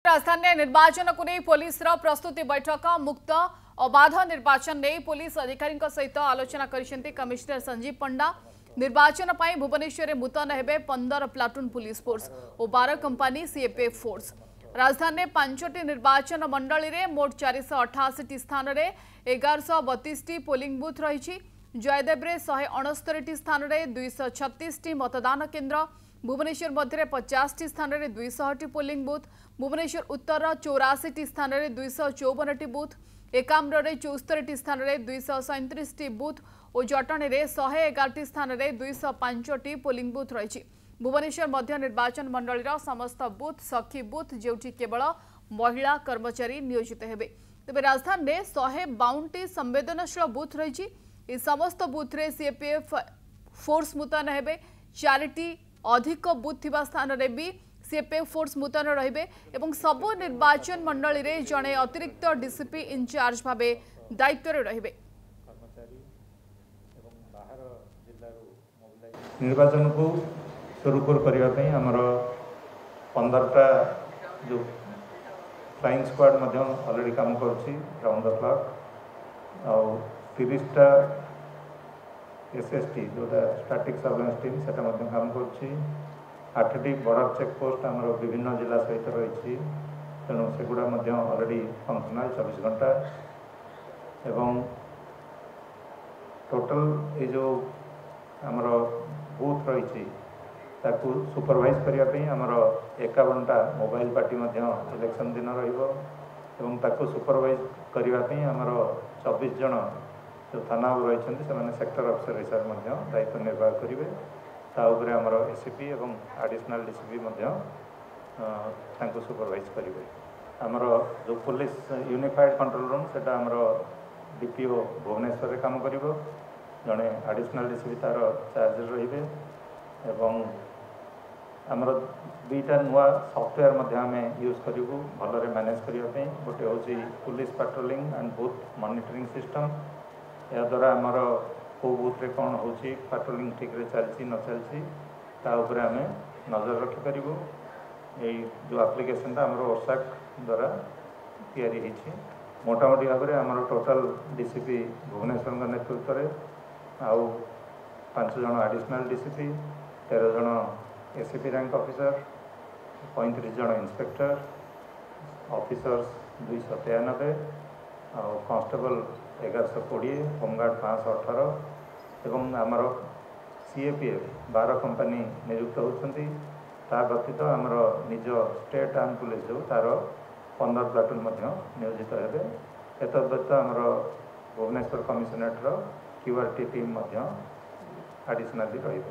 राजधानी निर्वाचन को नहीं पुलिस प्रस्तुति बैठक मुक्त अबाध निर्वाचन नहीं पुलिस अधिकारी सहित आलोचना कर कमिश्नर संजीव पंडा निर्वाचन पर भुवनेश्वर मुतयन हेबे 15 प्लाटून पुलिस फोर्स और 12 कंपानी सीएपीएफ फोर्स। राजधानी 5टी निर्वाचन मंडली में मोट 488 स्थान में 1132 पोलिंग बूथ रही। जयदेव 169 स्थान में 236 मतदान केन्द्र, भुवनेश्वर मध्य 50 स्थान में 200 पोलिंग बूथ, भुवनेश्वर उत्तर 84 स्थान में 254 बूथ, एकाम्र 74 स्थान में 237 बूथ और जटणी में 111 स्थान में 205 पोलिंग बूथ रही। भुवनेश्वर मध्य निर्वाचन मंडल समस्त बूथ सखी बूथ जो केवल महिला कर्मचारी नियोजित हेबे। तेज राजधानी में 152 संवेदनशील बूथ रही। समस्त बूथ रे सीएपीएफ फोर्स मुतयन हेबे। 4टी अधिक बूथ थिबा स्थान रे भी सीएपीएफ फोर्स मुतयन रहिबे एवं सबु निर्वाचन मंडली रे जणे अतिरिक्त डीसीपी इंचार्ज भाबे दायित्व रे रहिबे। निर्वाचन को सुरुखुरु करने पे आमर 15टा जो फ्लाइंग स्क्वाड ऑलरेडी काम करुच्ची राउंड द क्लॉक और 30टा एसएसटी जोटा स्टैटिक सर्वेलेंस टीम से काम करुच्ची। 8टी बॉर्डर चेक पोस्ट आमर विभिन्न जिला सहित रही तेणु सेगुड़ा ऑलरेडी फंक्शनल 24 घंटा एवं टोटल ये जो आमर बूथ रही ताकू सुपरवाइज करने आमर 51टा मोबाइल पार्टी इलेक्शन दिन रही सुपरवाइज करने आमर 24 जन जो थाना रही से सेक्टर अफिसर हिसाब से दायित्व निर्वाह करेंगे। ताऊपर आमर एसीपी और एडिशनल डीसीपी सुपरवाइज करेंगे। आमर जो पुलिस यूनिफाइड कंट्रोल रूम से आमर डीपीओ भुवनेश्वर में काम कर जड़े एडिशनल डीसीपी तार चार्ज रही एवं आमर 2टा नुआ सॉफ्टवेयर आम यूज करूँ भलरे मैनेज करने। गोटे हूँ police patrolling and booth monitoring system. या द्वारा आमर कौ बूथ रे कौन हो पेट्रोलिंग ठीक रे चलती न चलती ताऊपर आम नजर रखिपर। यही जो एप्लिकेशन आमर ओसाक द्वारा तैयारी होती मोटामोटी भाव में आमर टोटाल डीसीपी भुवनेश्वर नेतृत्व में आउ 5 जन एडिशनल डीसीपी 13 जन एसीपी रैंक ऑफिसर 35 जन इंस्पेक्टर ऑफिसर्स 293 और कांस्टेबल 1120 होमगार्ड 518 एवं आमर सीएपीएफ 12 कंपानी नियुक्त होती। ता व्यतीत आमर निज स्टेट आर्म पुलिस जो तार 15 प्लाटून नियोजित हेबे। एतद व्यतीत आमर Bhubaneswar commissionerate QRT team additionally रही।